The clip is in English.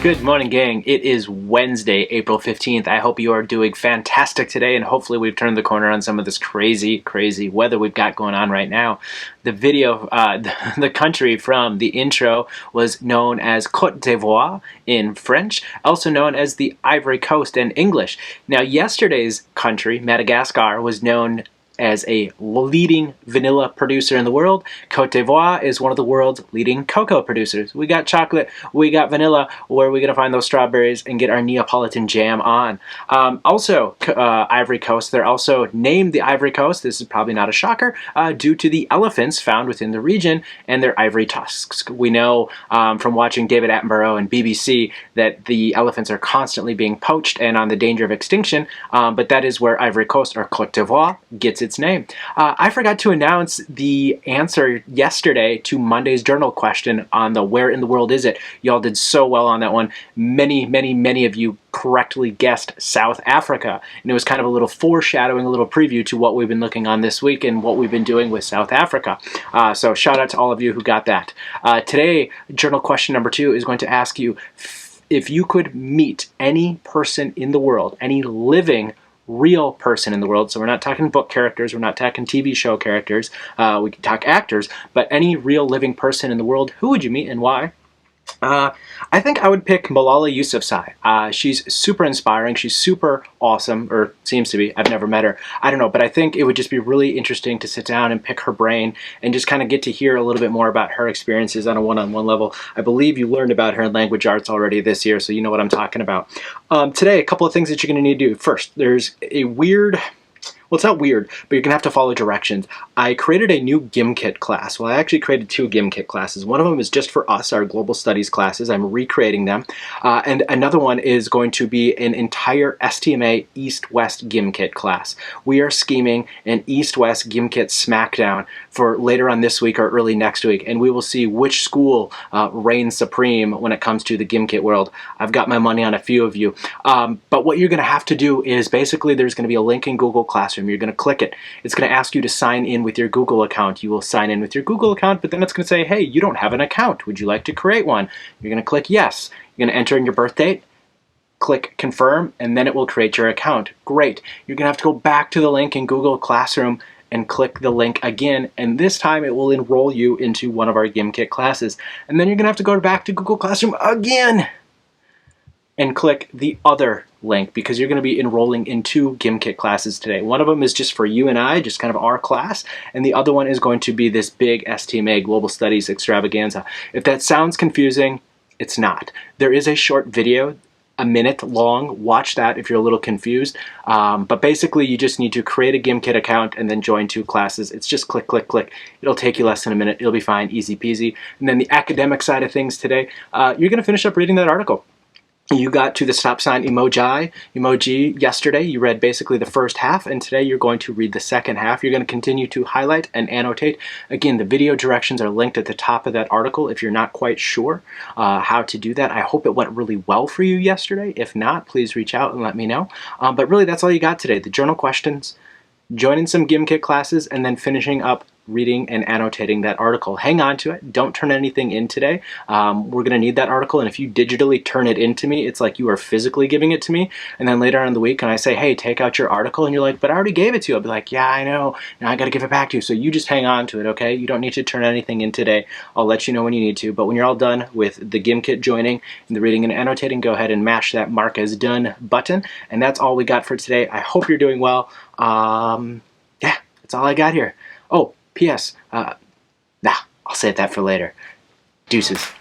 Good morning, gang. It is Wednesday, April 15th. I hope you are doing fantastic today, and hopefully we've turned the corner on some of this crazy weather we've got going on right now. The video, the country from the intro was known as Côte d'Ivoire in French, also known as the Ivory Coast in English. Now, yesterday's country, Madagascar, was known as a leading vanilla producer in the world. Côte d'Ivoire is one of the world's leading cocoa producers. We got chocolate, we got vanilla. Where are we going to find those strawberries and get our Neapolitan jam on? Ivory Coast, they're also named the Ivory Coast, this is probably not a shocker, due to the elephants found within the region and their ivory tusks. We know from watching David Attenborough and BBC that the elephants are constantly being poached and on the danger of extinction, but that is where Ivory Coast, or Côte d'Ivoire, gets its name. I forgot to announce the answer yesterday to Monday's journal question on the where in the world is it. Y'all did so well on that one. Many of you correctly guessed South Africa. And it was kind of a little foreshadowing, a little preview to what we've been looking on this week and what we've been doing with South Africa. So shout out to all of you who got that. Today, journal question number 2 is going to ask you if you could meet any person in the world, any living real person in the world, so we're not talking book characters, we're not talking TV show characters, we can talk actors, but any real living person in the world, who would you meet and why? I think I would pick Malala Yousafzai. She's super inspiring, she's super awesome, or seems to be. I've never met her. I don't know, but I think it would just be really interesting to sit down and pick her brain and just kind of get to hear a little bit more about her experiences on a one-on-one level. I believe you learned about her in language arts already this year, so you know what I'm talking about. Today, a couple of things that you're going to need to do. First, there's a weird... Well, it's not weird, but you're going to have to follow directions. I created a new Gimkit class. Well, I actually created 2 Gimkit classes. One of them is just for us, our global studies classes. I'm recreating them. And another one is going to be an entire STMA East-West Gimkit class. We are scheming an East-West Gimkit smackdown for later on this week or early next week, and we will see which school reigns supreme when it comes to the Gimkit world. I've got my money on a few of you. But what you're going to have to do is basically there's going to be a link in Google Classroom. You're going to click it. It's going to ask you to sign in with your Google account. You will sign in with your Google account, but then it's going to say, hey, you don't have an account. Would you like to create one? You're going to click yes. You're going to enter in your birth date, click confirm, and then it will create your account. Great. You're going to have to go back to the link in Google Classroom and click the link again, and this time it will enroll you into one of our Gimkit classes. And then you're going to have to go back to Google Classroom again and click the other link, because you're going to be enrolling in 2 Gimkit classes today. One of them is just for you and I, just kind of our class, and the other one is going to be this big STMA Global Studies extravaganza. If that sounds confusing, it's not. There is a short video, a minute long. Watch that if you're a little confused. But basically, you just need to create a Gimkit account and then join 2 classes. It's just click, click, click. It'll take you less than a minute. It'll be fine, easy peasy. And then the academic side of things today, you're going to finish up reading that article. You got to the stop sign emoji yesterday. You read basically the first half, and today you're going to read the second half. You're going to continue to highlight and annotate. Again, the video directions are linked at the top of that article if you're not quite sure how to do that. I hope it went really well for you yesterday. If not, please reach out and let me know. But really, that's all you got today. The journal questions, joining some Gimkit classes, and then finishing up reading and annotating that article. Hang on to it. Don't turn anything in today. We're going to need that article, and if you digitally turn it in to me, it's like you are physically giving it to me, and then later on in the week, and I say, hey, take out your article, and you're like, but I already gave it to you. I'll be like, yeah, I know. Now I got to give it back to you. So you just hang on to it, okay? You don't need to turn anything in today. I'll let you know when you need to, but when you're all done with the Gimkit joining and the reading and annotating, go ahead and mash that mark as done button, and that's all we got for today. I hope you're doing well. Yeah, that's all I got here. Oh, P.S. I'll save that for later. Deuces.